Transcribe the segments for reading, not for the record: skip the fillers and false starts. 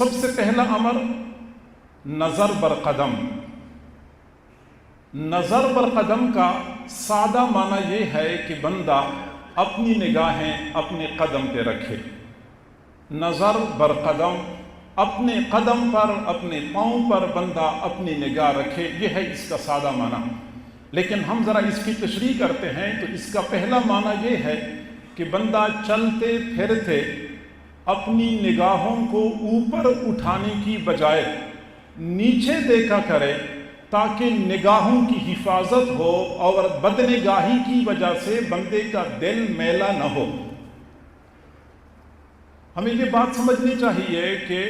سب سے پہلا امر نظر بر قدم۔ نظر بر قدم کا سادہ معنی یہ ہے کہ بندہ اپنی نگاہیں اپنے قدم پہ رکھے۔ نظر بر قدم، اپنے قدم پر، اپنے پاؤں پر بندہ اپنی نگاہ رکھے، یہ ہے اس کا سادہ معنی۔ لیکن ہم ذرا اس کی تشریح کرتے ہیں تو اس کا پہلا معنی یہ ہے کہ بندہ چلتے پھرتے اپنی نگاہوں کو اوپر اٹھانے کی بجائے نیچے دیکھا کرے تاکہ نگاہوں کی حفاظت ہو اور بدنگاہی کی وجہ سے بندے کا دل میلا نہ ہو۔ ہمیں یہ بات سمجھنی چاہیے کہ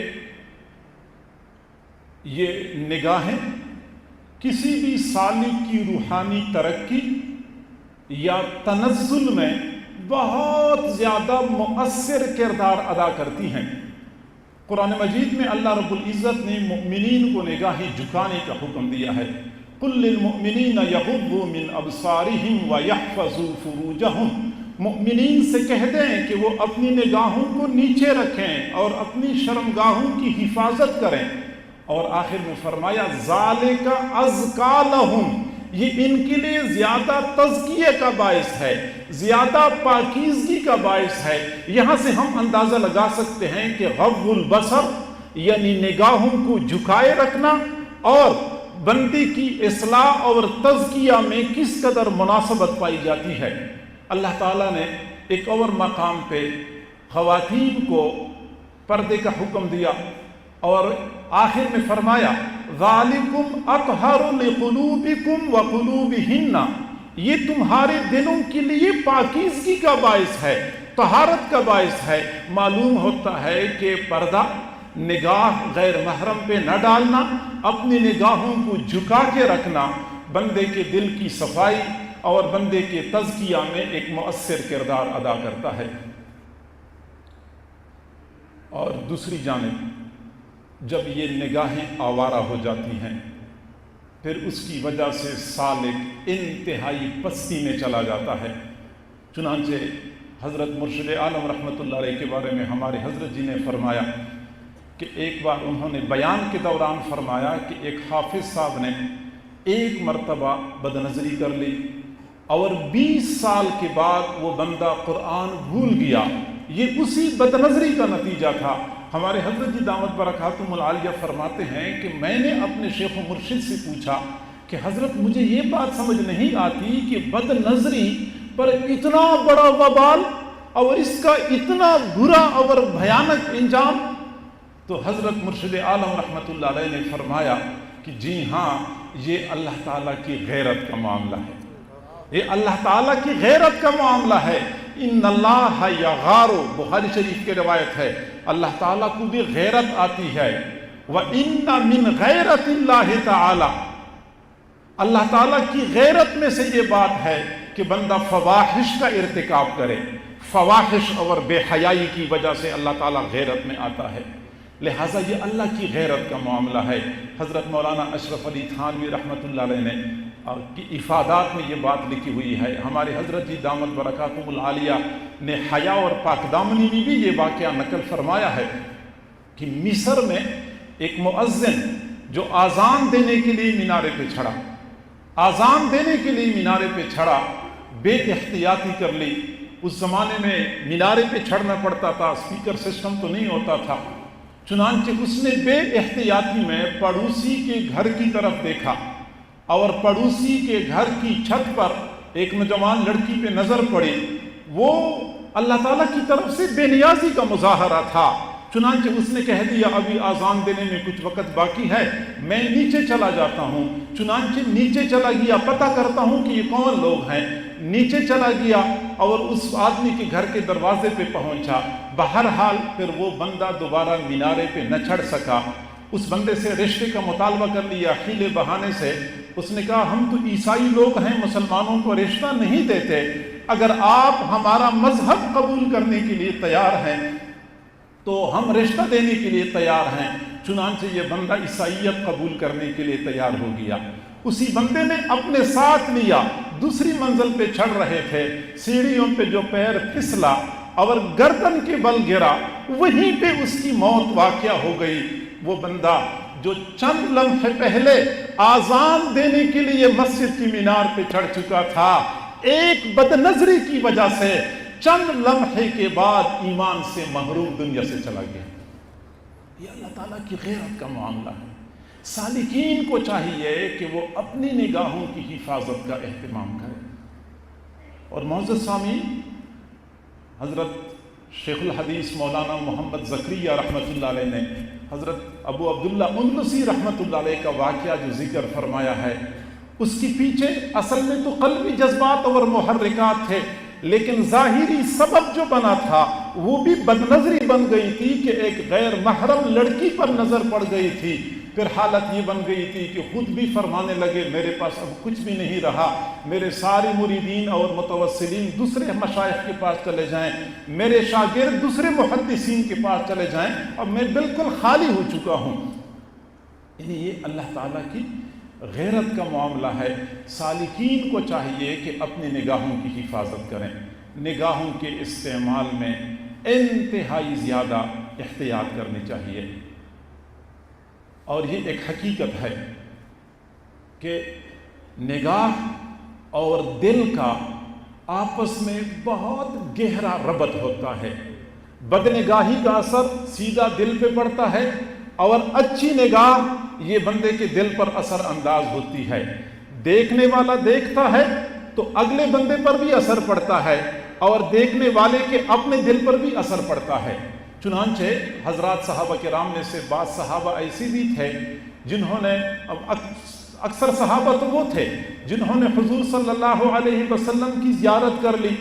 یہ نگاہیں کسی بھی سالک کی روحانی ترقی یا تنزل میں بہت زیادہ مؤثر کردار ادا کرتی ہیں۔ قرآن مجید میں اللہ رب العزت نے مؤمنین کو نگاہیں جھکانے کا حکم دیا ہے۔ قُلْ لِلْمُؤْمِنِينَ يَغُضُّوا مِنْ أَبْصَارِهِمْ وَيَحْفَظُوا فُرُوجَهُمْ، مؤمنین سے کہہ دیں کہ وہ اپنی نگاہوں کو نیچے رکھیں اور اپنی شرمگاہوں کی حفاظت کریں، اور آخر میں فرمایا ذَلِكَ أَزْكَىٰ لَهُمْ، یہ ان کے لیے زیادہ تزکیے کا باعث ہے، زیادہ پاکیزگی کا باعث ہے۔ یہاں سے ہم اندازہ لگا سکتے ہیں کہ غض البصر یعنی نگاہوں کو جھکائے رکھنا اور بندے کی اصلاح اور تزکیہ میں کس قدر مناسبت پائی جاتی ہے۔ اللہ تعالیٰ نے ایک اور مقام پہ خواتین کو پردے کا حکم دیا اور آخر میں فرمایا ذالکم اطہر لقلوبکم وقلوبہن، یہ تمہارے دلوں کے لیے پاکیزگی کا باعث ہے، طہارت کا باعث ہے۔ معلوم ہوتا ہے کہ پردہ، نگاہ غیر محرم پہ نہ ڈالنا، اپنی نگاہوں کو جھکا کے رکھنا بندے کے دل کی صفائی اور بندے کے تزکیہ میں ایک مؤثر کردار ادا کرتا ہے۔ اور دوسری جانب جب یہ نگاہیں آوارہ ہو جاتی ہیں پھر اس کی وجہ سے سالک انتہائی پستی میں چلا جاتا ہے۔ چنانچہ حضرت مرشد عالم رحمۃ اللہ علیہ کے بارے میں ہمارے حضرت جی نے فرمایا کہ ایک بار انہوں نے بیان کے دوران فرمایا کہ ایک حافظ صاحب نے ایک مرتبہ بدنظری کر لی اور 20 سال کے بعد وہ بندہ قرآن بھول گیا۔ یہ اسی بدنظری کا نتیجہ تھا۔ ہمارے حضرت جی دامت برکاتہم العالیہ فرماتے ہیں کہ میں نے اپنے شیخ و مرشد سے پوچھا کہ حضرت مجھے یہ بات سمجھ نہیں آتی کہ بد نظری پر اتنا بڑا وبال اور اس کا اتنا برا اور بھیانک انجام، تو حضرت مرشد عالم رحمۃ اللہ علیہ نے فرمایا کہ جی ہاں، یہ اللہ تعالیٰ کی غیرت کا معاملہ ہے، یہ اللہ تعالیٰ کی غیرت کا معاملہ ہے۔ ان اللہ یغار، بخاری شریف کی روایت ہے، اللہ تعالیٰ کو بھی غیرت آتی ہے۔ وَإِنَّ مِنْ غَيْرَةِ اللَّهِ تَعَالَى، اللہ تعالیٰ کی غیرت میں سے یہ بات ہے کہ بندہ فواحش کا ارتکاب کرے۔ فواحش اور بے حیائی کی وجہ سے اللہ تعالیٰ غیرت میں آتا ہے، لہٰذا یہ اللہ کی غیرت کا معاملہ ہے۔ حضرت مولانا اشرف علی تھانوی رحمۃ اللہ علیہ نے کی افادات میں یہ بات لکھی ہوئی ہے۔ ہمارے حضرت جی دامت برکاتہم العالیہ نے حیا اور پاک دامنی میں بھی یہ واقعہ نقل فرمایا ہے کہ مصر میں ایک مؤذن جو آذان دینے کے لیے مینارے پہ چھڑا، آذان دینے کے لیے مینارے پہ چھڑا، بے احتیاطی کر لی۔ اس زمانے میں مینارے پہ چھڑنا پڑتا تھا، اسپیکر سسٹم تو نہیں ہوتا تھا، چنانچہ اس نے بے احتیاطی میں پڑوسی کے گھر کی طرف دیکھا اور پڑوسی کے گھر کی چھت پر ایک نوجوان لڑکی پہ نظر پڑی۔ وہ اللہ تعالیٰ کی طرف سے بے نیازی کا مظاہرہ تھا، چنانچہ اس نے کہہ دیا ابھی آذان دینے میں کچھ وقت باقی ہے، میں نیچے چلا جاتا ہوں۔ چنانچہ نیچے چلا گیا، پتہ کرتا ہوں کہ یہ کون لوگ ہیں۔ نیچے چلا گیا اور اس آدمی کے گھر کے دروازے پہ پہنچا۔ بہرحال پھر وہ بندہ دوبارہ مینارے پہ نہ چڑھ سکا۔ اس بندے سے رشتے کا مطالبہ کر لیا حیلے بہانے سے۔ اس نے کہا ہم تو عیسائی لوگ ہیں، مسلمانوں کو رشتہ نہیں دیتے، اگر آپ ہمارا مذہب قبول کرنے کے لیے تیار ہیں تو ہم رشتہ دینے کے لیے تیار ہیں۔ چنانچہ یہ بندہ عیسائیت قبول کرنے کے لیے تیار ہو گیا۔ اسی بندے نے اپنے ساتھ لیا، دوسری منزل پہ چڑھ رہے تھے، سیڑھیوں پہ جو پیر پھسلا اور گردن کے بل گرا، وہیں پہ اس کی موت واقع ہو گئی۔ وہ بندہ جو چند لمحے پہلے آذان دینے کے لیے مسجد کی مینار پہ چڑھ چکا تھا، ایک بدنظری کی وجہ سے چند لمحے کے بعد ایمان سے محروم دنیا سے چلا گیا۔ یہ اللہ تعالیٰ کی غیرت کا معاملہ ہے۔ سالکین کو چاہیے کہ وہ اپنی نگاہوں کی حفاظت کا اہتمام کریں۔ اور معزز سامعین، حضرت شیخ الحدیث مولانا محمد زکریا رحمۃ اللہ علیہ نے حضرت ابو عبداللہ اندلسی رحمۃ اللہ علیہ کا واقعہ جو ذکر فرمایا ہے، اس کے پیچھے اصل میں تو قلبی جذبات اور محرکات تھے، لیکن ظاہری سبب جو بنا تھا وہ بھی بدنظری بن گئی تھی کہ ایک غیر محرم لڑکی پر نظر پڑ گئی تھی۔ پھر حالت یہ بن گئی تھی کہ خود بھی فرمانے لگے میرے پاس اب کچھ بھی نہیں رہا، میرے سارے مریدین اور متوسلین دوسرے مشائخ کے پاس چلے جائیں، میرے شاگرد دوسرے محدثین کے پاس چلے جائیں، اب میں بالکل خالی ہو چکا ہوں۔ یعنی یہ اللہ تعالیٰ کی غیرت کا معاملہ ہے۔ سالکین کو چاہیے کہ اپنی نگاہوں کی حفاظت کریں، نگاہوں کے استعمال میں انتہائی زیادہ احتیاط کرنی چاہیے۔ اور یہ ایک حقیقت ہے کہ نگاہ اور دل کا آپس میں بہت گہرا ربط ہوتا ہے۔ بدنگاہی کا اثر سیدھا دل پہ پڑتا ہے، اور اچھی نگاہ یہ بندے کے دل پر اثر انداز ہوتی ہے۔ دیکھنے والا دیکھتا ہے تو اگلے بندے پر بھی اثر پڑتا ہے، اور دیکھنے والے کے اپنے دل پر بھی اثر پڑتا ہے۔ چنانچہ حضرات صحابہ کرام میں سے بعض صحابہ ایسے بھی تھے جنہوں نے، اکثر صحابہ تو وہ تھے جنہوں نے حضور صلی اللہ علیہ وسلم کی زیارت کر لی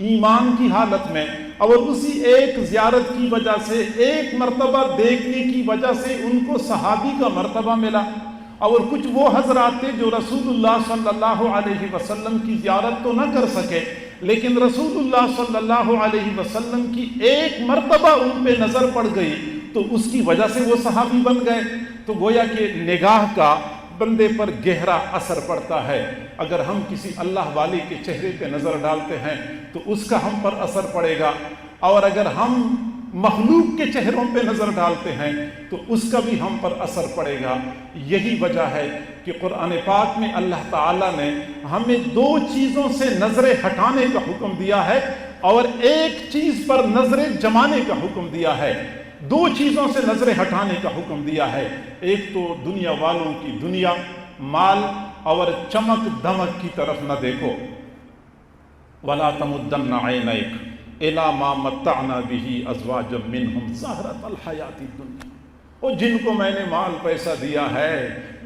ایمان کی حالت میں، اور اسی ایک زیارت کی وجہ سے، ایک مرتبہ دیکھنے کی وجہ سے ان کو صحابی کا مرتبہ ملا۔ اور کچھ وہ حضرات تھے جو رسول اللہ صلی اللہ علیہ وسلم کی زیارت تو نہ کر سکے، لیکن رسول اللہ صلی اللہ علیہ وسلم کی ایک مرتبہ ان پہ نظر پڑ گئی تو اس کی وجہ سے وہ صحابی بن گئے۔ تو گویا کہ نگاہ کا بندے پر گہرا اثر پڑتا ہے۔ اگر ہم کسی اللہ والے کے چہرے پہ نظر ڈالتے ہیں تو اس کا ہم پر اثر پڑے گا، اور اگر ہم مخلوق کے چہروں پہ نظر ڈالتے ہیں تو اس کا بھی ہم پر اثر پڑے گا۔ یہی وجہ ہے کہ قرآن پاک میں اللہ تعالیٰ نے ہمیں دو چیزوں سے نظریں ہٹانے کا حکم دیا ہے، اور ایک چیز پر نظریں جمانے کا حکم دیا ہے۔ دو چیزوں سے نظریں ہٹانے کا حکم دیا ہے، ایک تو دنیا والوں کی دنیا، مال اور چمک دمک کی طرف نہ دیکھو۔ وَلَا تَمُدَّنَّ عَيْنَيْكَ إِلَىٰ مَا مَتَّعْنَا بِهِ أَزْوَاجًا مِّنْهُمْ زَهْرَةَ الْحَيَاةِ الدُّنْيَا۔ اور جن کو میں نے مال پیسہ دیا ہے،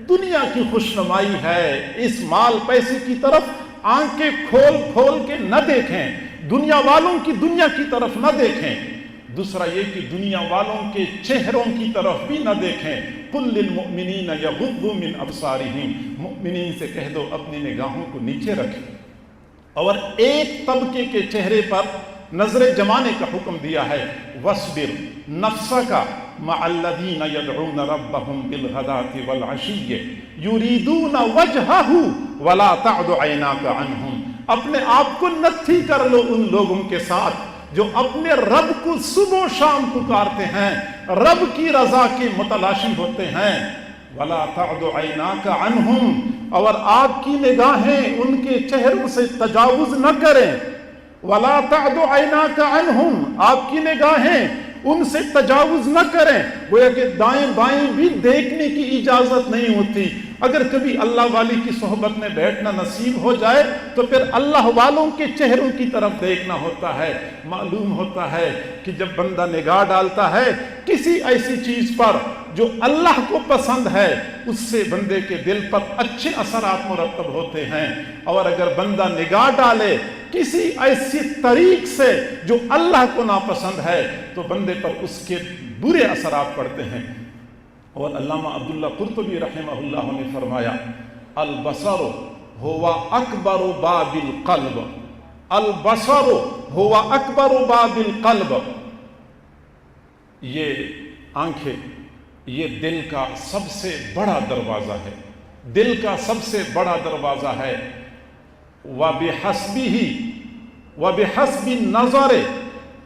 دنیا کی خوشنمائی ہے، اس مال پیسے کی طرف آنکھیں کھول کھول کے نہ دیکھیں، دنیا والوں کی دنیا کی طرف نہ دیکھیں۔ دوسرا یہ کہ دنیا والوں کے چہروں کی طرف بھی نہ دیکھیں۔ قُل لِّلْمُؤْمِنِينَ يَغُضُّوا مِنْ أَبْصَارِهِمْ، مؤمنین سے کہہ دو اپنی نگاہوں کو نیچے رکھیں، اور ایک طبقے کے چہرے پر نظریں جمانے کا حکم دیا ہے۔ وَاصْبِرْ نَفْسَكَ مَعَ الَّذِينَ يَدْعُونَ رَبَّهُمْ بِالْغَدَاةِ وَالْعَشِيِّ يُرِيدُونَ وَجْهَهُ وَلَا تَعْدُ عَيْنَاكَ عَنْهُمْ۔ اپنے آپ کو نتھی کر لو ان لوگوں کے ساتھ جو اپنے رب کو صبح و شام پکارتے ہیں، رب کی رضا کے متلاشی ہوتے ہیں۔ وَلَا تَعْدُ عَيْنَاكَ عَنْهُمْ، اور آپ کی نگاہیں ان کے چہروں سے تجاوز نہ کریں۔ وَلَا تَعْدُ عَيْنَاكَ عَنْهُمْ، آپ کی نگاہیں ان سے تجاوز نہ کریں۔ گویا کہ دائیں بائیں بھی دیکھنے کی اجازت نہیں ہوتی۔ اگر کبھی اللہ والی کی صحبت میں بیٹھنا نصیب ہو جائے تو پھر اللہ والوں کے چہروں کی طرف دیکھنا ہوتا ہے۔ معلوم ہوتا ہے کہ جب بندہ نگاہ ڈالتا ہے کسی ایسی چیز پر جو اللہ کو پسند ہے، اس سے بندے کے دل پر اچھے اثرات مرتب ہوتے ہیں، اور اگر بندہ نگاہ ڈالے کسی ایسی طریق سے جو اللہ کو ناپسند ہے تو بندے پر اس کے برے اثرات پڑتے ہیں۔ اور علامہ عبداللہ قرطبی رحمہ اللہ نے فرمایا، البصر هو اکبر باب القلب، البصر هو اکبر باب القلب، یہ آنکھیں یہ دل کا سب سے بڑا دروازہ ہے، دل کا سب سے بڑا دروازہ ہے۔ وَبِحَسْبِهِ وَبِحَسْبِ النَّظَرِ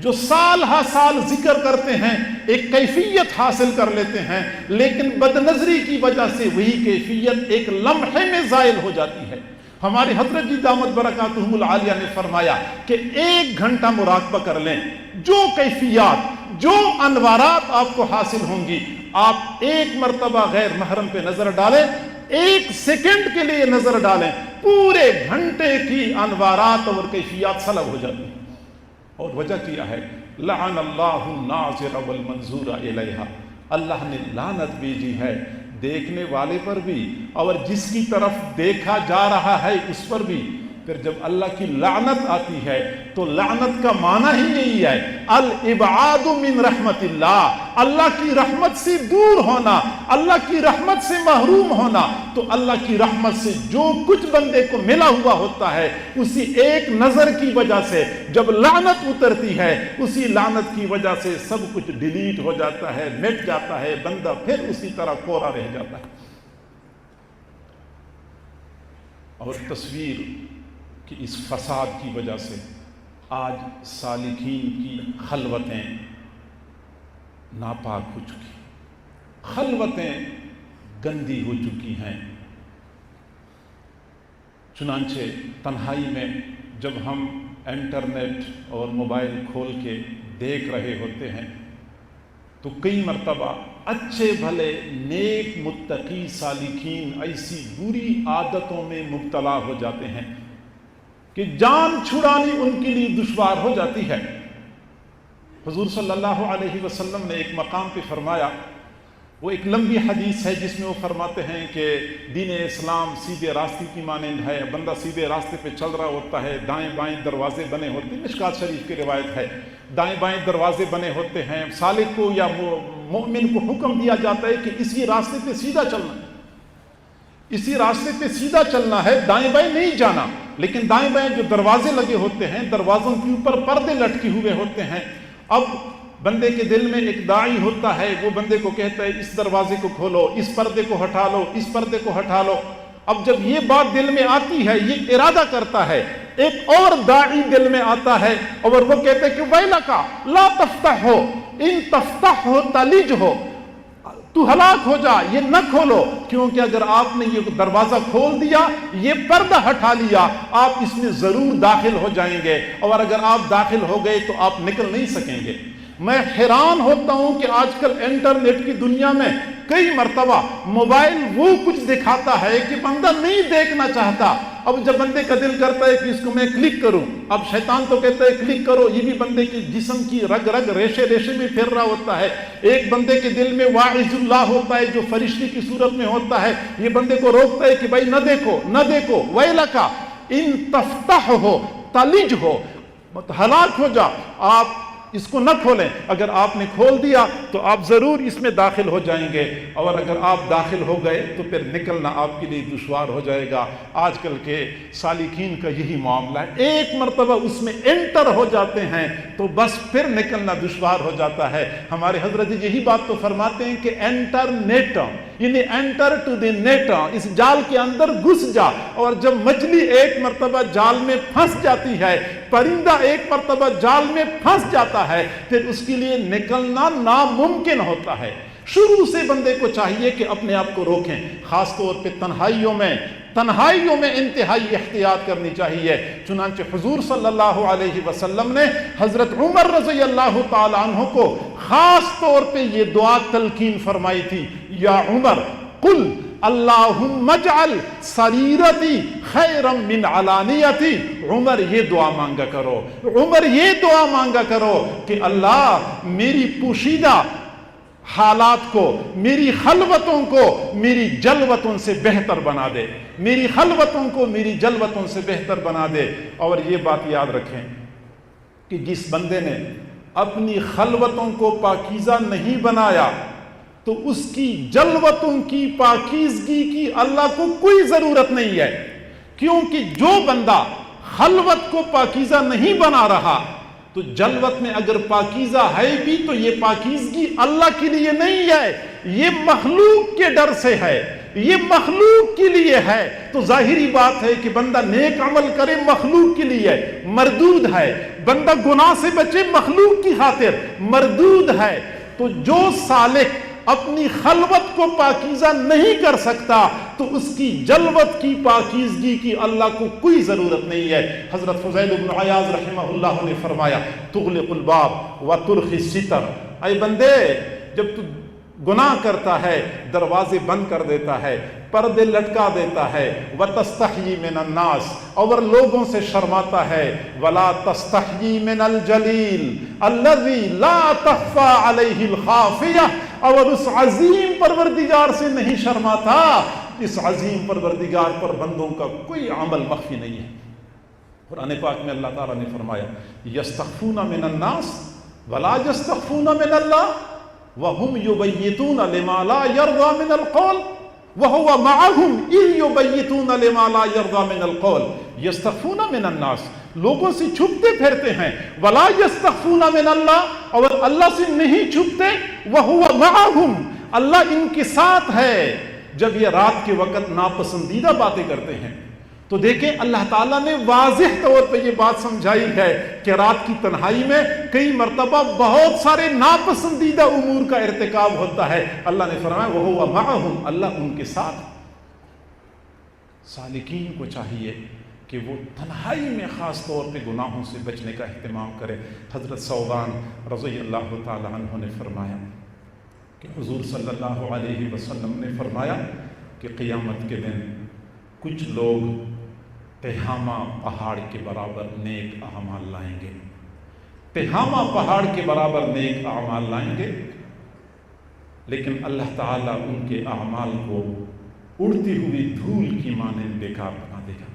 جو سال ہا سال ذکر کرتے ہیں، ایک کیفیت حاصل کر لیتے ہیں، لیکن بدنظری کی وجہ سے وہی کیفیت ایک لمحے میں زائل ہو جاتی ہے۔ ہماری حضرت جی دامت برکاتہم العالیہ نے فرمایا کہ 1 گھنٹہ مراقبہ کر لیں، جو کیفیات، جو انوارات آپ کو حاصل ہوں گی، آپ 1 مرتبہ غیر محرم پہ نظر ڈالیں، 1 سیکنڈ کے لیے نظر ڈالیں، پورے گھنٹے کی انوارات اور کیفیات سلب ہو جاتی ہیں۔ اور وجہ کیا ہے؟ لعن اللہ الناظر والمنظور الیہا، اللہ نے لعنت بھیجی ہے دیکھنے والے پر بھی اور جس کی طرف دیکھا جا رہا ہے اس پر بھی۔ پھر جب اللہ کی لعنت آتی ہے تو لعنت کا معنی ہی یہی ہے الابعاد من رحمت اللہ، اللہ کی رحمت سے دور ہونا، اللہ کی رحمت سے محروم ہونا۔ تو اللہ کی رحمت سے جو کچھ بندے کو ملا ہوا ہوتا ہے، اسی ایک نظر کی وجہ سے جب لعنت اترتی ہے، اسی لعنت کی وجہ سے سب کچھ ڈیلیٹ ہو جاتا ہے، مٹ جاتا ہے، بندہ پھر اسی طرح کورا رہ جاتا ہے۔ اور تصویر کہ اس فساد کی وجہ سے آج سالکین کی خلوتیں ناپاک ہو چکی، خلوتیں گندی ہو چکی ہیں۔ چنانچہ تنہائی میں جب ہم انٹرنیٹ اور موبائل کھول کے دیکھ رہے ہوتے ہیں تو کئی مرتبہ اچھے بھلے نیک متقی سالکین ایسی بری عادتوں میں مبتلا ہو جاتے ہیں کہ جان چھڑانی ان کے لیے دشوار ہو جاتی ہے۔ حضور صلی اللہ علیہ وسلم نے ایک مقام پہ فرمایا، وہ ایک لمبی حدیث ہے جس میں وہ فرماتے ہیں کہ دین اسلام سیدھے راستے کی مانند ہے، بندہ سیدھے راستے پہ چل رہا ہوتا ہے، دائیں بائیں دروازے بنے ہوتے ہیں، مشکات شریف کی روایت ہے، دائیں بائیں دروازے بنے ہوتے ہیں، سالک کو یا مومن کو حکم دیا جاتا ہے کہ اسی راستے پہ سیدھا چلنا ہے، اسی راستے پہ سیدھا چلنا ہے، دائیں بائیں نہیں جانا۔ لیکن دائیں بائیں جو دروازے لگے ہوتے ہیں، دروازوں کے اوپر پردے لٹکے ہوئے ہوتے ہیں۔ اب بندے کے دل میں ایک داعی ہوتا ہے، وہ بندے کو کہتا ہے اس دروازے کو کھولو، اس پردے کو ہٹا لو، اس پردے کو ہٹا لو۔ اب جب یہ بات دل میں آتی ہے، یہ ارادہ کرتا ہے، ایک اور داعی دل میں آتا ہے اور وہ کہتا ہے کہ ویلکا لا تفتح ہو، ان تفتح ہو تلج ہو، تو ہلاک ہو جا، یہ نہ کھولو، کیونکہ اگر آپ نے یہ دروازہ کھول دیا، یہ پردہ ہٹا لیا، آپ اس میں ضرور داخل ہو جائیں گے، اور اگر آپ داخل ہو گئے تو آپ نکل نہیں سکیں گے۔ میں حیران ہوتا ہوں کہ آج کل انٹرنیٹ کی دنیا میں کئی مرتبہ موبائل وہ کچھ دکھاتا ہے کہ بندہ نہیں دیکھنا چاہتا۔ اب جب بندے کا دل کرتا ہے کہ اس کو میں کلک کروں، اب شیطان تو کہتا ہے کلک کرو، یہ بھی بندے کے جسم کی رگ رگ ریشے ریشے میں پھر رہا ہوتا ہے۔ ایک بندے کے دل میں واعظ اللہ ہوتا ہے جو فرشتے کی صورت میں ہوتا ہے، یہ بندے کو روکتا ہے کہ بھائی نہ دیکھو نہ دیکھو، ویلکا ان تفتح ہو تلج ہو، ہلاک ہو جا، آپ اس کو نہ کھولیں۔ اگر آپ نے کھول دیا تو آپ ضرور اس میں داخل ہو جائیں گے، اور اگر آپ داخل ہو گئے تو پھر نکلنا آپ کے لیے دشوار ہو جائے گا۔ آج کل کے سالکین کا یہی معاملہ ہے، ایک مرتبہ اس میں انٹر ہو جاتے ہیں تو بس پھر نکلنا دشوار ہو جاتا ہے۔ ہمارے حضرت یہی بات تو فرماتے ہیں کہ انٹرنیٹ، یعنی انٹر ٹو دی نیٹ، اس جال کے اندر گھس جا۔ اور جب مچھلی ایک مرتبہ جال میں پھنس جاتی ہے، پرندہ ایک مرتبہ جال میں پھنس جاتا ہے، پھر اس کے لیے نکلنا ناممکن ہوتا ہے۔ شروع سے بندے کو چاہیے کہ اپنے آپ کو روکیں، خاص طور پہ تنہائیوں میں انتہائی احتیاط کرنی چاہیے۔ چنانچہ حضور صلی اللہ علیہ وسلم نے حضرت عمر رضی اللہ تعالیٰ عنہ کو خاص طور پہ یہ دعا تلقین فرمائی تھی، یا عمر قل اللہم اجعل سریرتی خیرا من علانیتی۔ عمر یہ دعا مانگا کرو، عمر یہ دعا مانگا کرو کہ اللہ میری پوشیدہ حالات کو، میری خلوتوں کو میری جلوتوں سے بہتر بنا دے، میری خلوتوں کو میری جلوتوں سے بہتر بنا دے۔ اور یہ بات یاد رکھیں کہ جس بندے نے اپنی خلوتوں کو پاکیزہ نہیں بنایا تو اس کی جلوتوں کی پاکیزگی کی اللہ کو کوئی ضرورت نہیں ہے، کیونکہ جو بندہ خلوت کو پاکیزہ نہیں بنا رہا تو جلوت میں اگر پاکیزہ ہے بھی تو یہ پاکیزگی اللہ کے لیے نہیں ہے، یہ مخلوق کے ڈر سے ہے، یہ مخلوق کے لیے ہے، تو ظاہری بات ہے کہ بندہ نیک عمل کرے مخلوق کے لیے مردود ہے، بندہ گناہ سے بچے مخلوق کی خاطر مردود ہے۔ تو جو سالک اپنی خلوت کو پاکیزہ نہیں کر سکتا تو اس کی جلوت کی پاکیزگی کی اللہ کو کوئی ضرورت نہیں ہے۔ حضرت فضیل بن عیاض رحمہ اللہ نے فرمایا تغلق الباب وترخی الستر، اے بندے جب تو گناہ کرتا ہے دروازے بند کر دیتا ہے، پردے لٹکا دیتا ہے، وتستحیی من الناس، اور لوگوں سے شرماتا ہے، ولا تستحیی من الجلیل الذی لا تخفی علیہ الخافیہ، اور اس عظیم پروردگار سے نہیں شرماتا، اس عظیم پروردگار پر بندوں کا کوئی عمل مخفی نہیں ہے۔ قرآن پاک میں اللہ تعالیٰ نے فرمایا یستخفون من الناس ولا یستخفون من اللہ وَهُمْ يُبَيِّتُونَ لِمَا لَا يَرْضَى مِنَ الْقَوْلِ وَهُوَ مَعَهُمْ إِذْ يُبَيِّتُونَ لِمَا لَا يَرْضَى مِنَ الْقَوْلِ يَسْتَخْفُونَ مِنَ النَّاسِ، لوگوں سے چھپتے پھرتے ہیں، وَلَا يَسْتَخْفُونَ مِنَ اللَّهِ، اور اللہ سے نہیں چھپتے، وَهُوَ مَعَهُمْ، اللہ ان کے ساتھ ہے۔ جب یہ رات کے وقت ناپسندیدہ باتیں کرتے ہیں تو دیکھیں اللہ تعالیٰ نے واضح طور پہ یہ بات سمجھائی ہے کہ رات کی تنہائی میں کئی مرتبہ بہت سارے ناپسندیدہ امور کا ارتکاب ہوتا ہے۔ اللہ نے فرمایا وَهُوَ مَعَهُمْ، اللہ ان کے ساتھ۔ سالکین کو چاہیے کہ وہ تنہائی میں خاص طور پہ گناہوں سے بچنے کا اہتمام کرے۔ حضرت ثوبان رضی اللہ تعالیٰ عنہ نے فرمایا کہ حضور صلی اللہ علیہ وسلم نے فرمایا کہ قیامت کے دن کچھ لوگ تہامہ پہاڑ کے برابر نیک اعمال لائیں گے، تہامہ پہاڑ کے برابر نیک اعمال لائیں گے، لیکن اللہ تعالیٰ ان کے اعمال کو اڑتی ہوئی دھول کی مانند بیکار بنا دے گا۔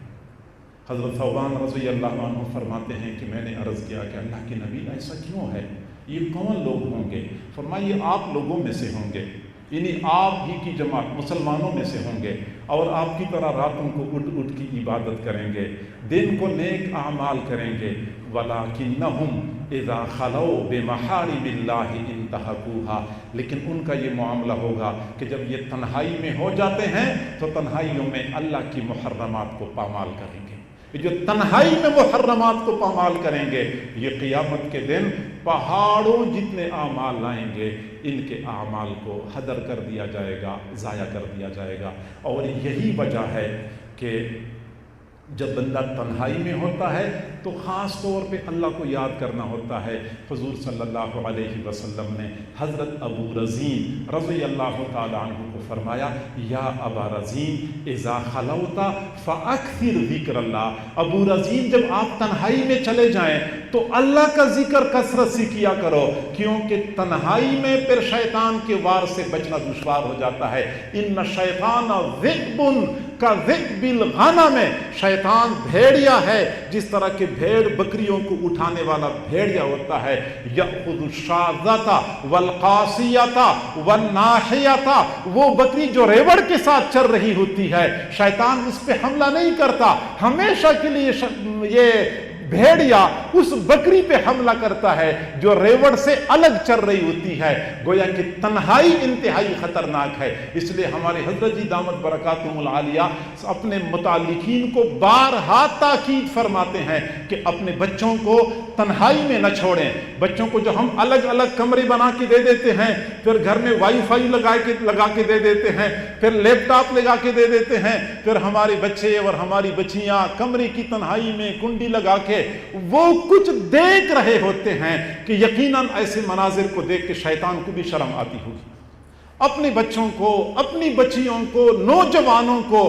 حضرت ثوبان رضی اللہ عنہ فرماتے ہیں کہ میں نے عرض کیا کہ اللہ کے نبی ایسا کیوں ہے، یہ کون لوگ ہوں گے؟ فرمایا یہ آپ لوگوں میں سے ہوں گے، یعنی آپ ہی کی جماعت مسلمانوں میں سے ہوں گے، اور آپ کی طرح راتوں کو اٹھ اٹھ کی عبادت کریں گے، دن کو نیک اعمال کریں گے، وَلَكِنَّهُمْ إِذَا خَلَوْا بِمَحَارِمِ اللَّهِ انْتَهَكُوهَا، لیکن ان کا یہ معاملہ ہوگا کہ جب یہ تنہائی میں ہو جاتے ہیں تو تنہائیوں میں اللہ کی محرمات کو پامال کریں گے۔ جو تنہائی میں محرمات کو پامال کریں گے یہ قیامت کے دن پہاڑوں جتنے اعمال لائیں گے ان کے اعمال کو ہدر کر دیا جائے گا، ضائع کر دیا جائے گا۔ اور یہی وجہ ہے کہ جب بندہ تنہائی میں ہوتا ہے تو خاص طور پہ اللہ کو یاد کرنا ہوتا ہے۔ حضور صلی اللہ علیہ وسلم نے حضرت ابو رزین رضی اللہ تعالی عنہ کو فرمایا یا ابا رزین اذا خلوت فاکثر ذکر اللہ، ابو رزین جب آپ تنہائی میں چلے جائیں تو اللہ کا ذکر کثرت سے کیا کرو، کیونکہ تنہائی میں پھر شیطان کے وار سے بچنا دشوار ہو جاتا ہے۔ ان الشیطان ذئب کا ذئب الغنم، شیطان بھیڑیا ہے، جس طرح کہ بھیڑ بکریوں کو اٹھانے والا بھیڑیا ہوتا ہے، یأخذ الشاذۃ والقاسیۃ والناحیۃ، وہ بکری جو ریوڑ کے ساتھ چل رہی ہوتی ہے شیطان اس پہ حملہ نہیں کرتا، ہمیشہ کے لیے یہ بھیڑیا اس بکری پہ حملہ کرتا ہے جو ریوڑ سے الگ چل رہی ہوتی ہے۔ گویا کہ تنہائی انتہائی خطرناک ہے، اس لیے ہمارے حضرت جی دامت برکاتہم العالیہ اپنے متعلقین کو بارہا تاکید فرماتے ہیں کہ اپنے بچوں کو تنہائی میں نہ چھوڑیں۔ بچوں کو جو ہم الگ الگ کمرے بنا کے دے دیتے ہیں، پھر گھر میں وائی فائی لگا کے دے دیتے ہیں، پھر لیپ ٹاپ لگا کے دے دیتے ہیں، پھر ہمارے بچے اور ہماری بچیاں کمرے کی تنہائی میں کنڈی لگا کے وہ کچھ دیکھ رہے ہوتے ہیں کہ یقیناً ایسے مناظر کو دیکھ کے شیطان کو بھی شرم آتی ہوگی۔ اپنے بچوں کو، اپنی بچیوں کو، نوجوانوں کو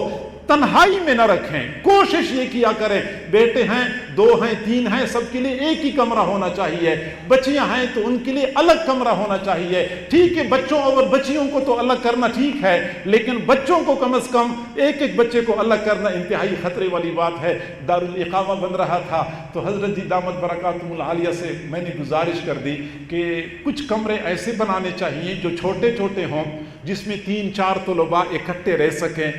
تنہائی میں نہ رکھیں، کوشش یہ کیا کریں، بیٹے ہیں، 2 ہیں، 3 ہیں، سب کے لیے ایک ہی کمرہ ہونا چاہیے، بچیاں ہیں تو ان کے لیے الگ کمرہ ہونا چاہیے۔ ٹھیک ہے بچوں اور بچیوں کو تو الگ کرنا ٹھیک ہے، لیکن بچوں کو کم از کم ایک بچے کو الگ کرنا انتہائی خطرے والی بات ہے۔ دارالاقامہ بن رہا تھا تو حضرت جی دامت برکاتہم العالیہ سے میں نے گزارش کر دی کہ کچھ کمرے ایسے بنانے چاہیے جو چھوٹے چھوٹے ہوں، جس میں 3-4 طلباء اکٹھے رہ سکیں۔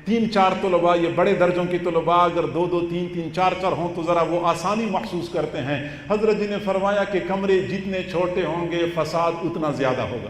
3-4 طلباء، یہ بڑے درجوں کی طلباء اگر 2-2 3-3 4-4 ہوں تو ذرا وہ آسانی محسوس کرتے ہیں۔ حضرت جی نے فرمایا کہ کمرے جتنے چھوٹے ہوں گے فساد اتنا زیادہ ہوگا،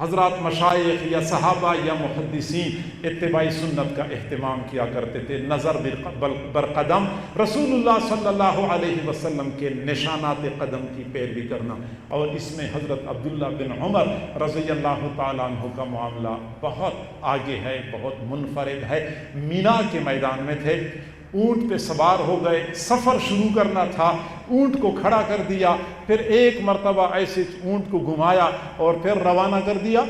حضرات مشائخ یا صحابہ یا محدثین اتباع سنت کا اہتمام کیا کرتے تھے، نظر برقدم رسول اللہ صلی اللہ علیہ وسلم کے نشانات قدم کی پیروی کرنا۔ اور اس میں حضرت عبداللہ بن عمر رضی اللہ تعالیٰ عنہ کا معاملہ بہت آگے ہے، بہت منفرد ہے۔ مینا کے میدان میں تھے، اونٹ پہ سوار ہو گئے، سفر شروع کرنا تھا، اونٹ کو کھڑا کر دیا، پھر ایک مرتبہ ایسے اونٹ کو گھمایا اور پھر روانہ کر دیا،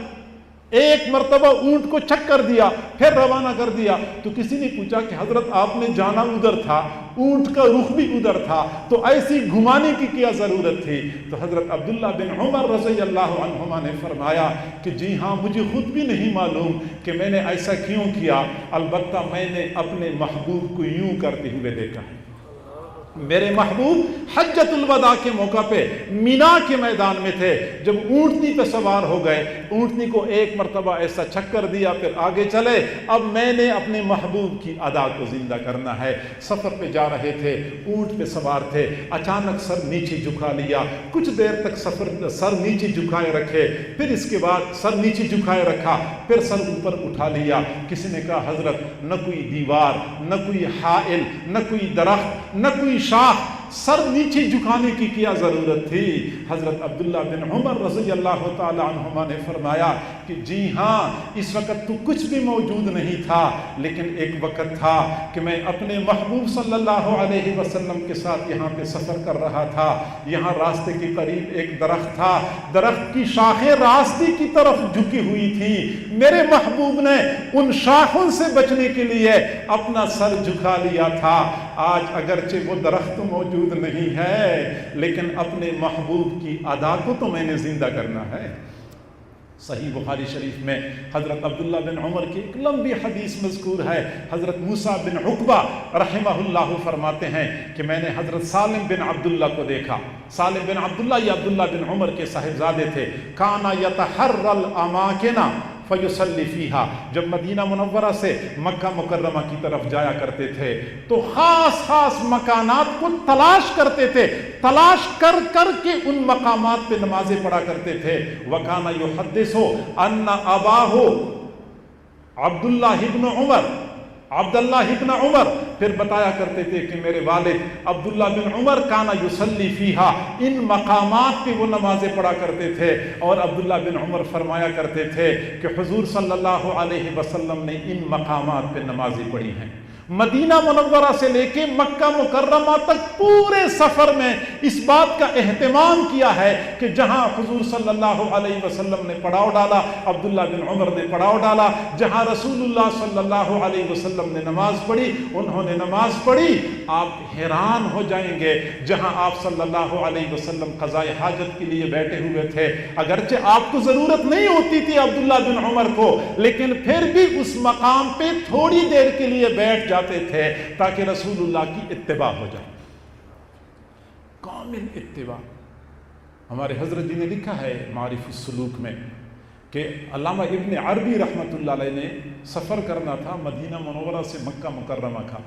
ایک مرتبہ اونٹ کو چکر دیا پھر روانہ کر دیا۔ تو کسی نے پوچھا کہ حضرت آپ نے جانا ادھر تھا، اونٹ کا رخ بھی ادھر تھا، تو ایسی گھمانے کی کیا ضرورت تھی؟ تو حضرت عبداللہ بن عمر رضی اللہ عنہما نے فرمایا کہ جی ہاں، مجھے خود بھی نہیں معلوم کہ میں نے ایسا کیوں کیا، البتہ میں نے اپنے محبوب کو یوں کرتے ہوئے دیکھا ہے۔ میرے محبوب حجۃ الوداع کے موقع پہ مینا کے میدان میں تھے، جب اونٹنی پہ سوار ہو گئے، اونٹنی کو ایک مرتبہ ایسا چکر دیا، پھر آگے چلے۔ اب میں نے اپنے محبوب کی ادا کو زندہ کرنا ہے۔ سفر پہ جا رہے تھے، اونٹ پہ سوار تھے، اچانک سر نیچے جھکا لیا، کچھ دیر تک سر نیچے جھکائے رکھے، پھر اس کے بعد سر نیچے جھکائے رکھا، پھر سر اوپر اٹھا لیا۔ کسی نے کہا حضرت نہ کوئی دیوار، نہ کوئی حائل، نہ کوئی درخت، نہ کوئی شاخ، سر نیچے جھکانے کی کیا ضرورت تھی؟ حضرت عبداللہ بن عمر رضی اللہ تعالی عنہما نے فرمایا کہ جی ہاں، اس وقت تو کچھ بھی موجود نہیں تھا، لیکن ایک وقت تھا کہ میں اپنے محبوب صلی اللہ علیہ وسلم کے ساتھ یہاں پہ سفر کر رہا تھا۔ یہاں راستے کے قریب ایک درخت تھا، درخت کی شاخیں راستے کی طرف جھکی ہوئی تھیں، میرے محبوب نے ان شاخوں سے بچنے کے لیے اپنا سر جھکا لیا تھا۔ آج اگرچہ وہ درخت موجود نہیں ہے، لیکن اپنے محبوب کی ادا کو تو میں نے زندہ کرنا ہے۔ صحیح بخاری شریف میں حضرت عبداللہ بن عمر کی ایک لمبی حدیث مذکور ہے۔ حضرت موسیٰ بن عقبہ رحمہ اللہ فرماتے ہیں کہ میں نے حضرت سالم بن عبداللہ کو دیکھا۔ سالم بن عبداللہ یا عبداللہ بن عمر کے صاحبزادے تھے۔ کانا یتحر الاماکن فیصلی فیہا، جب مدینہ منورہ سے مکہ مکرمہ کی طرف جایا کرتے تھے تو خاص خاص مکانات کو تلاش کرتے تھے، تلاش کر کر کے ان مقامات پہ نمازیں پڑھا کرتے تھے۔ وَكَانَ يُحَدِّثُ أَنَّ أَبَاهُ عبداللہ ابن عمر پھر بتایا کرتے تھے کہ میرے والد عبداللہ بن عمر کانا یصلی فیہا، ان مقامات پہ وہ نمازیں پڑھا کرتے تھے۔ اور عبداللہ بن عمر فرمایا کرتے تھے کہ حضور صلی اللہ علیہ وسلم نے ان مقامات پہ نمازیں پڑھی ہیں۔ مدینہ منورہ سے لے کے مکہ مکرمہ تک پورے سفر میں اس بات کا اہتمام کیا ہے کہ جہاں حضور صلی اللہ علیہ وسلم نے پڑاؤ ڈالا، عبداللہ بن عمر نے پڑاؤ ڈالا، جہاں رسول اللہ صلی اللہ علیہ وسلم نے نماز پڑھی انہوں نے نماز پڑھی۔ آپ حیران ہو جائیں گے، جہاں آپ صلی اللہ علیہ وسلم قضاء حاجت کے لیے بیٹھے ہوئے تھے، اگرچہ آپ کو ضرورت نہیں ہوتی تھی عبداللہ بن عمر کو، لیکن پھر بھی اس مقام پہ تھوڑی دیر کے لیے بیٹھ جاتے تھے تاکہ رسول اللہ کی اتباع ہو جائے، کامل اتباع۔ ہمارے حضرت جی نے لکھا ہے معارف السلوک میں کہ علامہ ابن عربی رحمۃ اللہ علیہ نے سفر کرنا تھا مدینہ منورہ سے مکہ مکرمہ کا،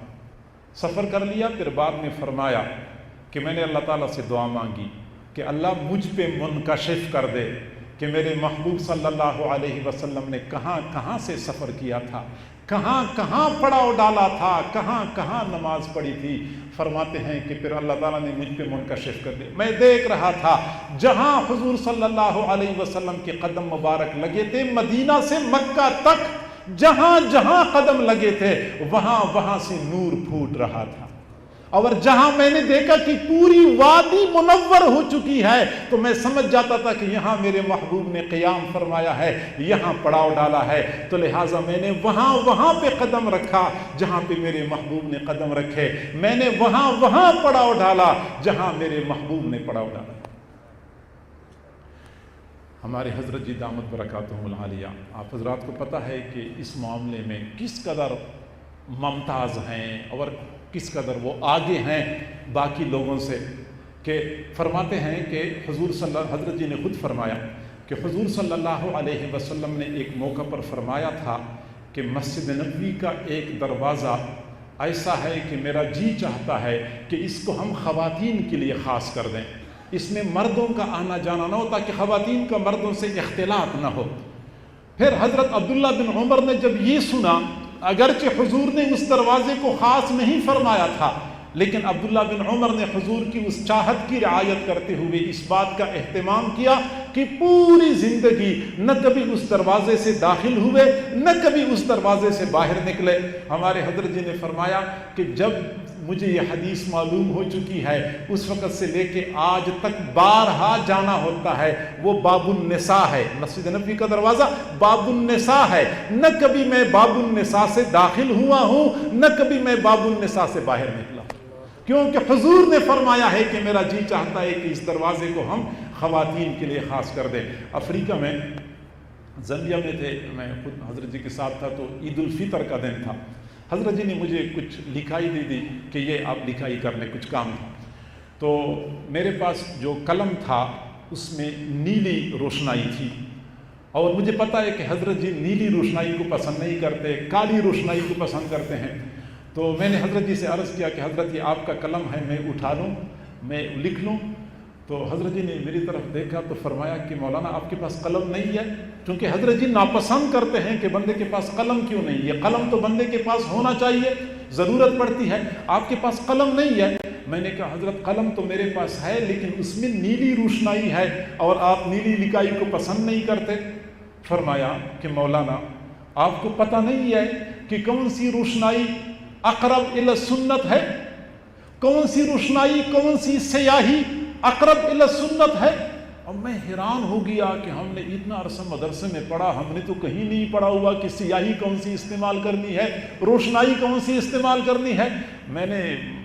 سفر کر لیا، پھر بعد میں فرمایا کہ میں نے اللہ تعالیٰ سے دعا مانگی کہ اللہ مجھ پہ منکشف کر دے کہ میرے محبوب صلی اللہ علیہ وسلم نے کہاں کہاں سے سفر کیا تھا، کہاں کہاں پڑاؤ ڈالا تھا، کہاں کہاں نماز پڑھی تھی۔ فرماتے ہیں کہ پھر اللہ تعالیٰ نے مجھ پہ منکشف کر دیا، میں دیکھ رہا تھا جہاں حضور صلی اللہ علیہ وسلم کے قدم مبارک لگے تھے مدینہ سے مکہ تک، جہاں جہاں قدم لگے تھے وہاں وہاں سے نور پھوٹ رہا تھا۔ اور جہاں میں نے دیکھا کہ پوری وادی منور ہو چکی ہے تو میں سمجھ جاتا تھا کہ یہاں میرے محبوب نے قیام فرمایا ہے، یہاں پڑاؤ ڈالا ہے، تو لہٰذا میں نے وہاں پہ قدم رکھا جہاں پہ میرے محبوب نے قدم رکھے، میں نے وہاں پڑاؤ ڈالا جہاں میرے محبوب نے پڑاؤ ڈالا۔ ہمارے حضرت جی دامت برکاتہم العالیہ، آپ حضرات کو پتہ ہے کہ اس معاملے میں کس قدر ممتاز ہیں اور کس قدر وہ آگے ہیں باقی لوگوں سے، کہ فرماتے ہیں کہ حضرت جی نے خود فرمایا کہ حضور صلی اللہ علیہ وسلم نے ایک موقع پر فرمایا تھا کہ مسجد نبوی کا ایک دروازہ ایسا ہے کہ میرا جی چاہتا ہے کہ اس کو ہم خواتین کے لیے خاص کر دیں، اس میں مردوں کا آنا جانا نہ ہو تاکہ خواتین کا مردوں سے اختلاط نہ ہو۔ پھر حضرت عبداللہ بن عمر نے جب یہ سنا، اگرچہ حضور نے اس دروازے کو خاص نہیں فرمایا تھا، لیکن عبداللہ بن عمر نے حضور کی اس چاہت کی رعایت کرتے ہوئے اس بات کا اہتمام کیا کہ پوری زندگی نہ کبھی اس دروازے سے داخل ہوئے نہ کبھی اس دروازے سے باہر نکلے۔ ہمارے حضرت جی نے فرمایا کہ جب مجھے یہ حدیث معلوم ہو چکی ہے، اس وقت سے لے کے آج تک بارہا جانا ہوتا ہے۔ وہ باب النساء ہے، مسجد نبوی کا دروازہ باب النساء ہے، نہ کبھی میں باب النساء سے داخل ہوا ہوں نہ کبھی میں باب النساء سے باہر نکلا، کیونکہ حضور نے فرمایا ہے کہ میرا جی چاہتا ہے کہ اس دروازے کو ہم خواتین کے لیے خاص کر دیں۔ افریقہ میں زمبیا میں تھے، میں خود حضرت جی کے ساتھ تھا، تو عید الفطر کا دن تھا۔ حضرت جی نے مجھے کچھ لکھائی دے دی کہ یہ آپ لکھائی کر لیں، کچھ کام تھا۔ تو میرے پاس جو قلم تھا اس میں نیلی روشنائی تھی، اور مجھے پتہ ہے کہ حضرت جی نیلی روشنائی کو پسند نہیں کرتے، کالی روشنائی کو پسند کرتے ہیں۔ تو میں نے حضرت جی سے عرض کیا کہ حضرت یہ آپ کا قلم ہے، میں اٹھا لوں، میں لکھ لوں؟ تو حضرت جی نے میری طرف دیکھا تو فرمایا کہ مولانا آپ کے پاس قلم نہیں ہے، کیونکہ حضرت جی ناپسند کرتے ہیں کہ بندے کے پاس قلم کیوں نہیں ہے، قلم تو بندے کے پاس ہونا چاہیے، ضرورت پڑتی ہے، آپ کے پاس قلم نہیں ہے۔ میں نے کہا حضرت قلم تو میرے پاس ہے، لیکن اس میں نیلی روشنائی ہے اور آپ نیلی لکھائی کو پسند نہیں کرتے۔ فرمایا کہ مولانا آپ کو پتہ نہیں ہے کہ کون سی روشنائی اقرب الی سنت ہے، کون سی روشنائی، کون سی سیاہی اقرب الی سنت ہے؟ اب میں حیران ہو گیا کہ ہم نے اتنا عرصہ مدرسے میں پڑھا، ہم نے تو کہیں نہیں پڑھا ہوا کہ سیاہی کون سی استعمال کرنی ہے، روشنائی کون سی استعمال کرنی ہے۔ میں نے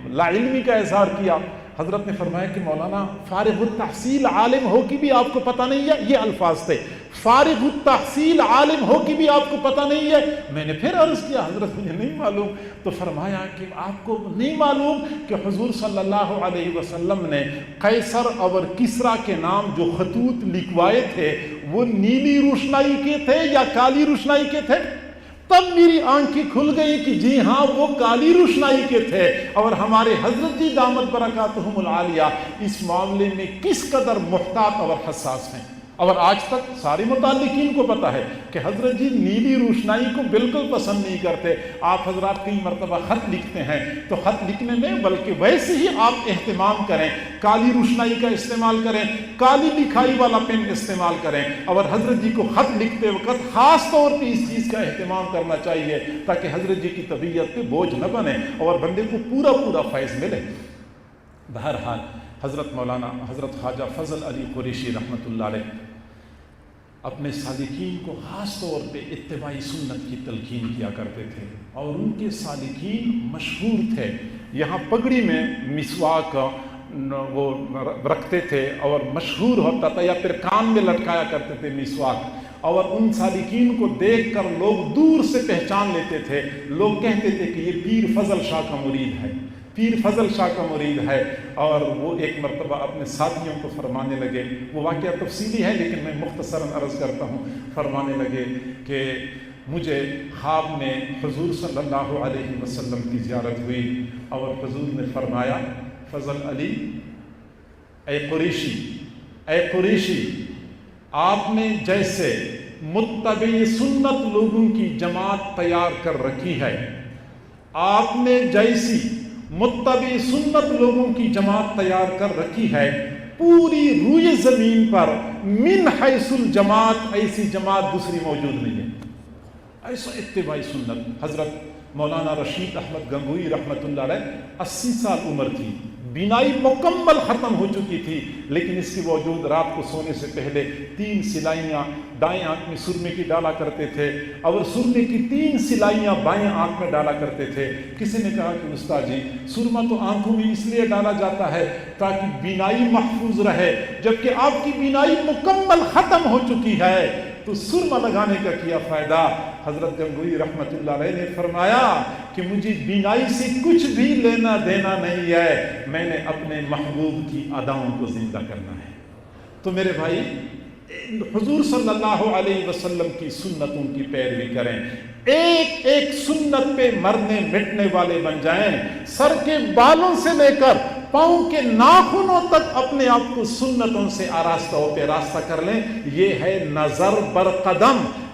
لا علمی کا اظہار کیا۔ حضرت نے فرمایا کہ مولانا فارغ التحصیل عالم ہو کہ بھی آپ کو پتہ نہیں ہے، یہ الفاظ تھے، فارغ التحصیل عالم ہو کہ بھی آپ کو پتہ نہیں ہے۔ میں نے پھر عرض کیا حضرت مجھے نہیں معلوم، تو فرمایا کہ آپ کو نہیں معلوم کہ حضور صلی اللہ علیہ وسلم نے قیصر اور کسریٰ کے نام جو خطوط لکھوائے تھے وہ نیلی روشنائی کے تھے یا کالی روشنائی کے تھے؟ تب میری آنکھیں کھل گئی کہ جی ہاں وہ کالی روشنائی کے تھے، اور ہمارے حضرت جی دامت برکاتہم العالیہ اس معاملے میں کس قدر محتاط اور حساس ہیں۔ اور آج تک سارے متعلقین کو پتہ ہے کہ حضرت جی نیلی روشنائی کو بالکل پسند نہیں کرتے۔ آپ حضرات کئی مرتبہ خط لکھتے ہیں تو خط لکھنے میں بلکہ ویسے ہی آپ اہتمام کریں، کالی روشنائی کا استعمال کریں، کالی لکھائی والا پین استعمال کریں، اور حضرت جی کو خط لکھتے وقت خاص طور پہ اس چیز کا اہتمام کرنا چاہیے تاکہ حضرت جی کی طبیعت پہ بوجھ نہ بنے اور بندے کو پورا پورا فیض ملے۔ بہرحال حضرت مولانا حضرت خواجہ فضل علی قریشی رحمۃ اللہ علیہ اپنے سالکین کو خاص طور پہ اتباع سنت کی تلقین کیا کرتے تھے، اور ان کے سالکین مشہور تھے۔ یہاں پگڑی میں مسواک وہ رکھتے تھے اور مشہور ہوتا تھا، یا پھر کان میں لٹکایا کرتے تھے مسواک، اور ان سالکین کو دیکھ کر لوگ دور سے پہچان لیتے تھے۔ لوگ کہتے تھے کہ یہ پیر فضل شاہ کا مرید ہے، پیر فضل شاہ کا مرید ہے۔ اور وہ ایک مرتبہ اپنے ساتھیوں کو فرمانے لگے، وہ واقعہ تفصیلی ہے لیکن میں مختصراً عرض کرتا ہوں، فرمانے لگے کہ مجھے خواب میں حضور صلی اللہ علیہ وسلم کی زیارت ہوئی، اور حضور نے فرمایا فضل علی اے قریشی، آپ نے جیسے متبع سنت لوگوں کی جماعت تیار کر رکھی ہے، آپ نے جیسی متبع سنت لوگوں کی جماعت تیار کر رکھی ہے، پوری روئے زمین پر من حیث الجماعت ایسی جماعت دوسری موجود نہیں ہے۔ ایسا اتباع سنت۔ حضرت مولانا رشید احمد گنگوئی رحمۃ اللہ علیہ 80 سال عمر تھی، بینائی مکمل ختم ہو چکی تھی، لیکن اس کے باوجود رات کو سونے سے پہلے 3 سلائیاں دائیں آنکھ میں سرمے کی ڈالا کرتے تھے، اور سرمے کی 3 سلائیاں بائیں آنکھ میں ڈالا کرتے تھے۔ کسی نے کہا کہ استاد جی سرما تو آنکھوں میں اس لیے ڈالا جاتا ہے تاکہ بینائی محفوظ رہے، جبکہ آپ کی بینائی مکمل ختم ہو چکی ہے تو سرما لگانے کا کیا فائدہ؟ حضرت گنگوئی رحمۃ اللہ علیہ نے فرمایا کہ مجھے بینائی سے کچھ بھی لینا دینا نہیں ہے، میں نے اپنے محبوب کی اداؤں کو زندہ کرنا ہے۔ تو میرے بھائی حضور صلی اللہ علیہ وسلم کی سنتوں کی پیروی کریں، ایک ایک سنت پہ مرنے مٹنے والے بن جائیں، سر کے بالوں سے لے کر پاؤں کے ناخنوں تک اپنے آپ کو سنتوں سے آراستہ ہو پہ راستہ کر لیں۔ یہ ہے نظر بر قدم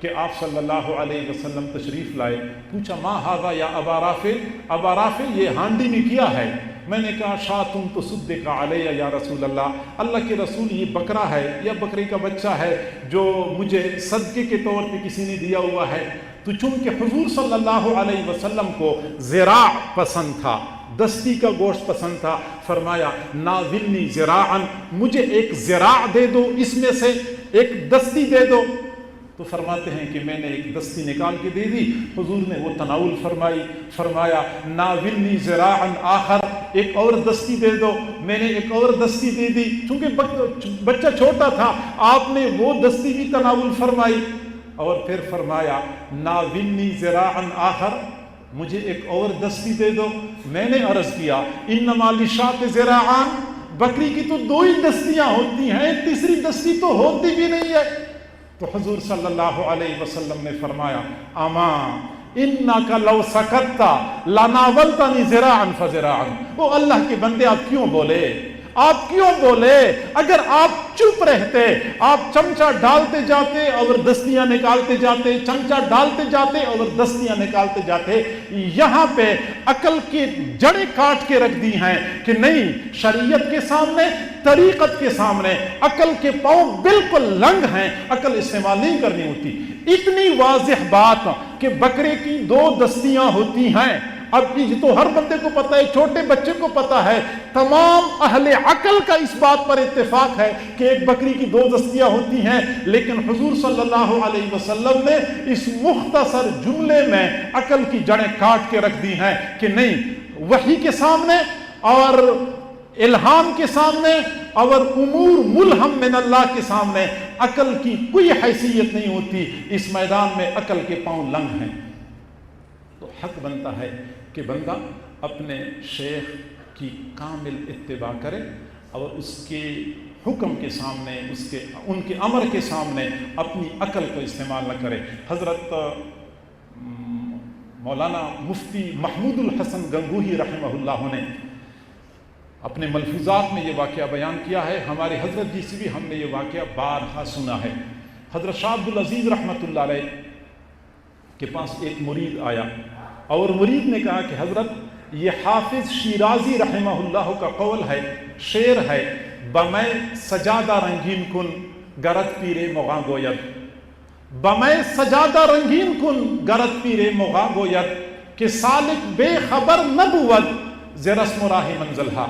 کہ آپ صلی اللہ علیہ وسلم تشریف لائے، پوچھا ما ھذا یا ابا رافع، ابا رافع یہ ہانڈی میں کیا ہے؟ میں نے کہا شاتم تصدق علیہ یا رسول اللہ، اللہ کے رسول یہ بکرا ہے یا بکری کا بچہ ہے جو مجھے صدقے کے طور پہ کسی نے دیا ہوا ہے۔ تو چونکہ حضور صلی اللہ علیہ وسلم کو ذراع پسند تھا، دستی کا گوشت پسند تھا، فرمایا ناولنی ذراعا، مجھے ایک ذراع دے دو، اس میں سے ایک دستی دے دو۔ تو فرماتے ہیں کہ میں نے ایک دستی نکال کے دے دی، حضور نے وہ تناول فرمائی، فرمایا ناولنی ذراعا آخر، ایک اور دستی دے دو، میں نے ایک اور دستی دے دی، چونکہ بچہ چھوٹا تھا، آپ نے وہ دستی بھی تناول فرمائی، اور پھر فرمایا ناولنی ذراعا آخر، مجھے ایک اور دستی دے دو۔ میں نے عرض کیا انما للشاة ذراعان، بکری کی تو دو ہی دستیاں ہوتی ہیں، تیسری دستی تو ہوتی بھی نہیں ہے۔ تو حضور صلی اللہ علیہ وسلم نے فرمایا اما انک لو سکت لناولتنی ذراعا فذراعا، وہ اللہ کے بندے آپ کیوں بولے، آپ کیوں بولے؟ اگر آپ چپ رہتے، آپ چمچہ ڈالتے جاتے اور دستیاں نکالتے جاتے، چمچہ ڈالتے جاتے اور دستیاں نکالتے جاتے۔ یہاں پہ عقل کی جڑیں کاٹ کے رکھ دی ہیں کہ نہیں، شریعت کے سامنے، طریقت کے سامنے عقل کے پاؤں بالکل لنگ ہیں، عقل استعمال نہیں کرنی ہوتی۔ اتنی واضح بات کہ بکرے کی دو دستیاں ہوتی ہیں، اب یہ تو ہر بندے کو پتہ ہے، چھوٹے بچے کو پتہ ہے، تمام اہل عقل کا اس بات پر اتفاق ہے کہ ایک بکری کی دو دستیاں ہوتی ہیں، لیکن حضور صلی اللہ علیہ وسلم نے اس مختصر جملے میں عقل کی جڑیں کاٹ کے رکھ دی ہیں کہ نہیں، وحی کے سامنے اور الہام کے سامنے اور امور ملہم من اللہ کے سامنے عقل کی کوئی حیثیت نہیں ہوتی، اس میدان میں عقل کے پاؤں لنگ ہیں۔ تو حق بنتا ہے کہ بندہ اپنے شیخ کی کامل اتباع کرے اور اس کے حکم کے سامنے، ان کے امر کے سامنے اپنی عقل کو استعمال نہ کرے۔ حضرت مولانا مفتی محمود الحسن گنگوہی رحمہ اللہ نے اپنے ملفوظات میں یہ واقعہ بیان کیا ہے، ہمارے حضرت جی سے بھی ہم نے یہ واقعہ بارہا سنا ہے۔ حضرت شاہ عبد العزیز رحمۃ اللہ علیہ کے پاس ایک مرید آیا اور مرید نے کہا کہ حضرت یہ حافظ شیرازی رحمہ اللہ کا قول ہے، شعر ہے، بمے سجادہ رنگین کن گرت پیرے مغاں گوید، بمے سجادہ رنگین کن گرت پیرے مغاں گوید، کہ سالک بے خبر نہ بود ز رسم راہ منزلہا۔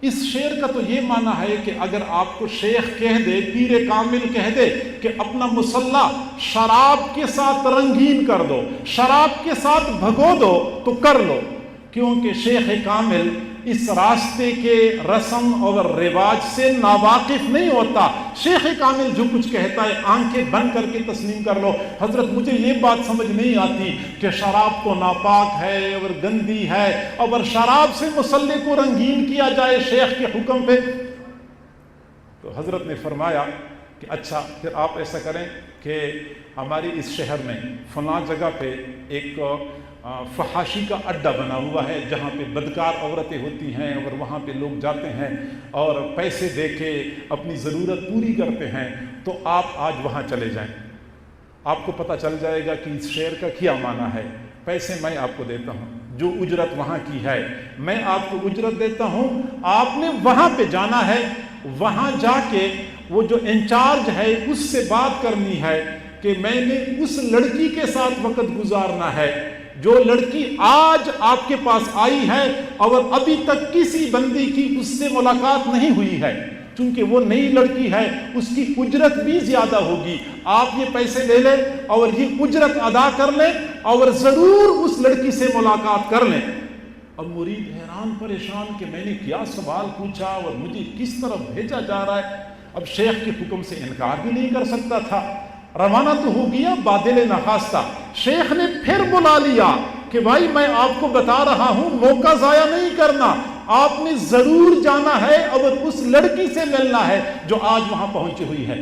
اس شعر کا تو یہ معنی ہے کہ اگر آپ کو شیخ کہہ دے، پیر کامل کہہ دے کہ اپنا مصلی شراب کے ساتھ رنگین کر دو، شراب کے ساتھ بھگو دو، تو کر لو، کیونکہ شیخ کامل اس راستے کے رسم اور رواج سے ناواقف نہیں ہوتا۔ شیخ کامل جو کچھ کہتا ہے آنکھیں بند کر کے تسلیم کر لو۔ حضرت مجھے یہ بات سمجھ نہیں آتی کہ شراب تو ناپاک ہے اور گندی ہے، اور شراب سے مصلی کو رنگین کیا جائے شیخ کے حکم پہ۔ تو حضرت نے فرمایا کہ اچھا پھر آپ ایسا کریں کہ ہماری اس شہر میں فلاں جگہ پہ ایک فحاشی کا اڈہ بنا ہوا ہے جہاں پہ بدکار عورتیں ہوتی ہیں اور وہاں پہ لوگ جاتے ہیں اور پیسے دے کے اپنی ضرورت پوری کرتے ہیں، تو آپ آج وہاں چلے جائیں، آپ کو پتہ چل جائے گا کہ اس شعر کا کیا معنی ہے۔ پیسے میں آپ کو دیتا ہوں، جو اجرت وہاں کی ہے میں آپ کو اجرت دیتا ہوں، آپ نے وہاں پہ جانا ہے، وہاں جا کے وہ جو انچارج ہے اس سے بات کرنی ہے کہ میں نے اس لڑکی کے ساتھ وقت گزارنا ہے جو لڑکی آج آپ کے پاس آئی ہے اور ابھی تک کسی بندی کی اس سے ملاقات نہیں ہوئی ہے، چونکہ وہ نئی لڑکی ہے، اس کی اجرت بھی زیادہ ہوگی۔ آپ یہ پیسے لے لیں اور یہ اجرت ادا کر لیں اور ضرور اس لڑکی سے ملاقات کر لیں۔ اب مرید حیران پریشان کہ میں نے کیا سوال پوچھا اور مجھے کس طرف بھیجا جا رہا ہے۔ اب شیخ کے حکم سے انکار بھی نہیں کر سکتا تھا، روانہ تو ہو گیا بادل نخواستہ۔ شیخ نے پھر بلا لیا کہ بھائی میں آپ کو بتا رہا ہوں، موقع ضائع نہیں کرنا، آپ نے ضرور جانا ہے اور اس لڑکی سے ملنا ہے جو آج وہاں پہنچی ہوئی ہے۔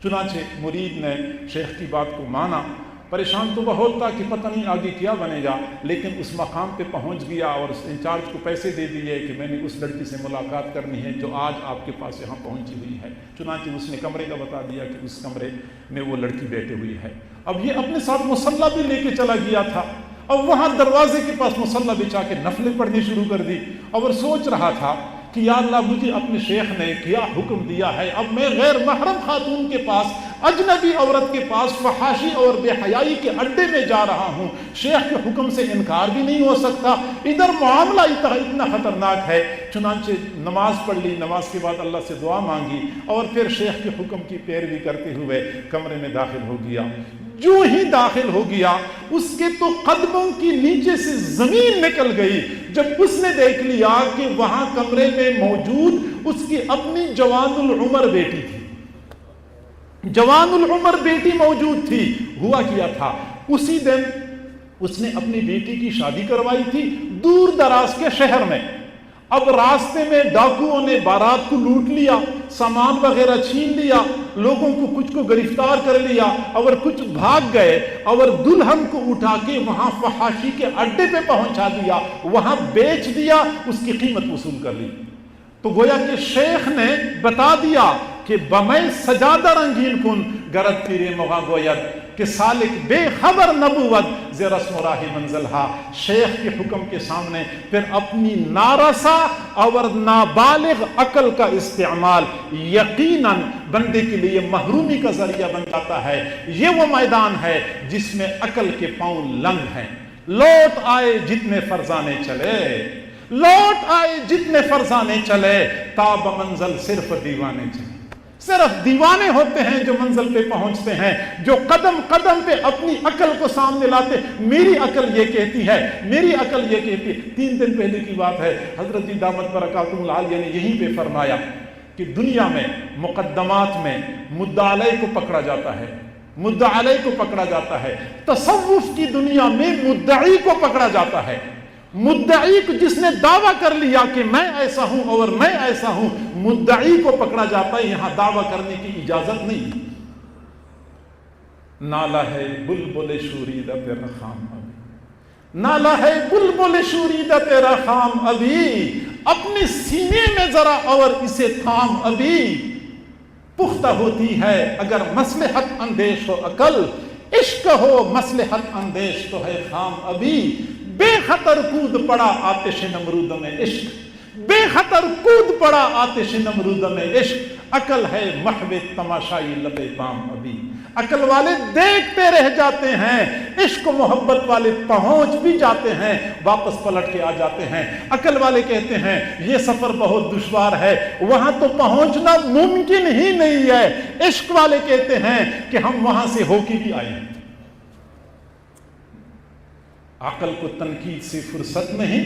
چنانچہ مرید نے شیخ کی بات کو مانا، پریشان تو بہت تھا کہ پتہ نہیں آگے کیا بنے گا، لیکن اس مقام پہ پہنچ گیا اور اس انچارج کو پیسے دے دیے کہ میں نے اس لڑکی سے ملاقات کرنی ہے جو آج آپ کے پاس یہاں پہنچی ہوئی ہے۔ چنانچہ اس نے کمرے کا بتا دیا کہ اس کمرے میں وہ لڑکی بیٹھی ہوئی ہے، اب یہ اپنے ساتھ مصلی بھی لے کے چلا گیا تھا، اب وہاں دروازے کے پاس مصلی بچھا کے نفلیں پڑھنی شروع کر دی، اور سوچ رہا تھا کہ یا اللہ مجھے اپنے شیخ نے کیا حکم دیا ہے، اب میں غیر محرم خاتون کے پاس، اجنبی عورت کے پاس فحاشی اور بے حیائی کے اڈے میں جا رہا ہوں، شیخ کے حکم سے انکار بھی نہیں ہو سکتا، ادھر معاملہ اتنا خطرناک ہے۔ چنانچہ نماز پڑھ لی، نماز کے بعد اللہ سے دعا مانگی، اور پھر شیخ کے حکم کی پیروی کرتے ہوئے کمرے میں داخل ہو گیا۔ جو ہی داخل ہو گیا اس کے تو قدموں کی نیچے سے زمین نکل گئی جب اس نے دیکھ لیا کہ وہاں کمرے میں موجود اس کی اپنی جوان العمر بیٹی تھی، جوان العمر بیٹی موجود تھی۔ ہوا کیا تھا، اسی دن اس نے اپنی بیٹی کی شادی کروائی تھی دور دراز کے شہر میں۔ اب راستے میں ڈاکوؤں نے بارات کو لوٹ لیا، سامان وغیرہ چھین لیا، لوگوں کو کچھ کو گرفتار کر لیا، اور کچھ بھاگ گئے، اور دلہن کو اٹھا کے وہاں فحاشی کے اڈے پہ پہنچا دیا، وہاں بیچ دیا، اس کی قیمت وصول کر لی۔ تو گویا کہ شیخ نے بتا دیا کہ بمے سجادہ رنگین کن گرد پیرے مغا گوید کہ سالک بے خبر نبوت زی رسم و راہ منزلہا۔ شیخ کے حکم کے سامنے پھر اپنی نارسا اور نابالغ عقل کا استعمال یقیناً بندے کے لیے محرومی کا ذریعہ بن جاتا ہے۔ یہ وہ میدان ہے جس میں عقل کے پاؤں لنگ ہیں۔ لوٹ آئے جتنے فرزانے چلے، لوٹ آئے جتنے فرزانے چلے، تاب منزل صرف دیوانے چلے۔ صرف دیوانے ہوتے ہیں جو منزل پہ پہنچتے ہیں، جو قدم قدم پہ اپنی عقل کو سامنے لاتے۔ میری عقل یہ کہتی ہے، میری عقل یہ کہتی ہے۔ 3 دن پہلے کی بات ہے، حضرت جی دامت برکاتہم العالیہ نے یہیں پہ فرمایا کہ دنیا میں مقدمات میں مدعا علیہ کو پکڑا جاتا ہے، مدعا علیہ کو پکڑا جاتا ہے۔ تصوف کی دنیا میں مدعی کو پکڑا جاتا ہے، مدعی کو جس نے دعویٰ کر لیا کہ میں ایسا ہوں اور میں ایسا ہوں، مدعی کو پکڑا جاتا ہے۔ یہاں دعویٰ کرنے کی اجازت نہیں۔ نالا ہے بلبل شوریدہ تیرا خام ابھی، نالا ہے بلبل شوریدہ تیرا خام ابھی، اپنے سینے میں ذرا اور اسے تھام ابھی، پختہ ہوتی ہے اگر مصلحت اندیش ہو عقل، عشق ہو مصلحت اندیش تو ہے خام ابھی۔ بے خطر کود پڑا آتش نمرود میں عشق، بے خطر کود پڑا آتش نمرود میں عشق، عقل ہے محو تماشائی لبے بام ابھی۔ عقل والے دیکھتے رہ جاتے ہیں، عشق و محبت والے پہنچ بھی جاتے ہیں، واپس پلٹ کے آ جاتے ہیں۔ عقل والے کہتے ہیں یہ سفر بہت دشوار ہے، وہاں تو پہنچنا ممکن ہی نہیں ہے۔ عشق والے کہتے ہیں کہ ہم وہاں سے ہو کے بھی آئے ہیں۔ عقل کو تنقید سے فرصت نہیں،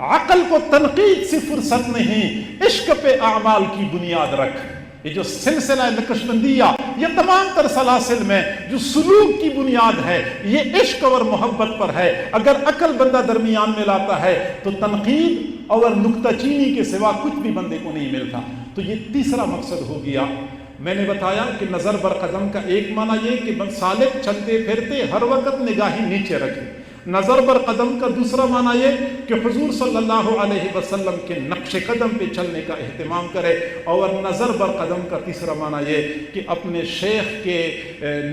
عقل کو تنقید سے فرصت نہیں، عشق پہ اعمال کی بنیاد رکھ۔ یہ جو سلسلہ نقشبندیہ، یہ تمام تر سلاسل میں جو سلوک کی بنیاد ہے یہ عشق اور محبت پر ہے۔ اگر عقل بندہ درمیان میں لاتا ہے تو تنقید اور نکتہ چینی کے سوا کچھ بھی بندے کو نہیں ملتا۔ تو یہ تیسرا مقصد ہو گیا۔ میں نے بتایا کہ نظر بر قدم کا ایک معنی یہ کہ سالک چلتے پھرتے ہر وقت نگاہیں نیچے رکھے۔ نظر بر قدم کا دوسرا معنی یہ کہ حضور صلی اللہ علیہ وسلم کے نقش قدم پہ چلنے کا اہتمام کرے، اور نظر بر قدم کا تیسرا معنی یہ کہ اپنے شیخ کے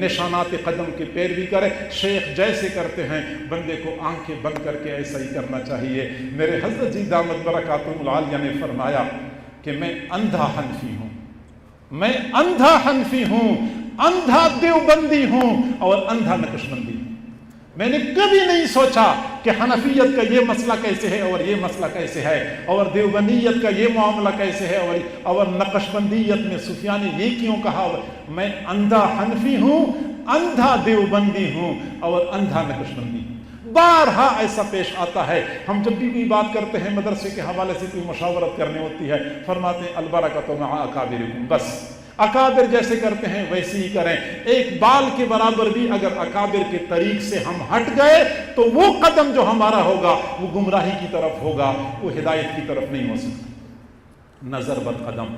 نشانات قدم کی پیروی کرے۔ شیخ جیسے کرتے ہیں بندے کو آنکھیں بند کر کے ایسا ہی کرنا چاہیے۔ میرے حضرت جی دامت برکاتہم العالیہ نے فرمایا کہ میں اندھا حنفی ہوں، میں اندھا حنفی ہوں، اندھا دیوبندی ہوں اور اندھا نقشبندی ہوں۔ میں نے کبھی نہیں سوچا کہ حنفیت کا یہ مسئلہ کیسے ہے اور یہ مسئلہ کیسے ہے، اور دیوبندیت کا یہ معاملہ کیسے ہے، اور نقشبندیت میں سفیان نے یہ کیوں کہا۔ میں اندھا حنفی ہوں، اندھا دیوبندی ہوں اور اندھا نقشبندی ہوں۔ بارہا ایسا پیش آتا ہے، ہم جب بھی کوئی بات کرتے ہیں مدرسے کے حوالے سے کوئی مشاورت کرنی ہوتی ہے، فرماتے ہیں البرکۃ مع اکابرکم، بس اکابر جیسے کرتے ہیں ویسے ہی کریں۔ ایک بال کے برابر بھی اگر اکابر کے طریق سے ہم ہٹ گئے تو وہ قدم جو ہمارا ہوگا وہ گمراہی کی طرف ہوگا، وہ ہدایت کی طرف نہیں ہو سکتا۔ نظر بر قدم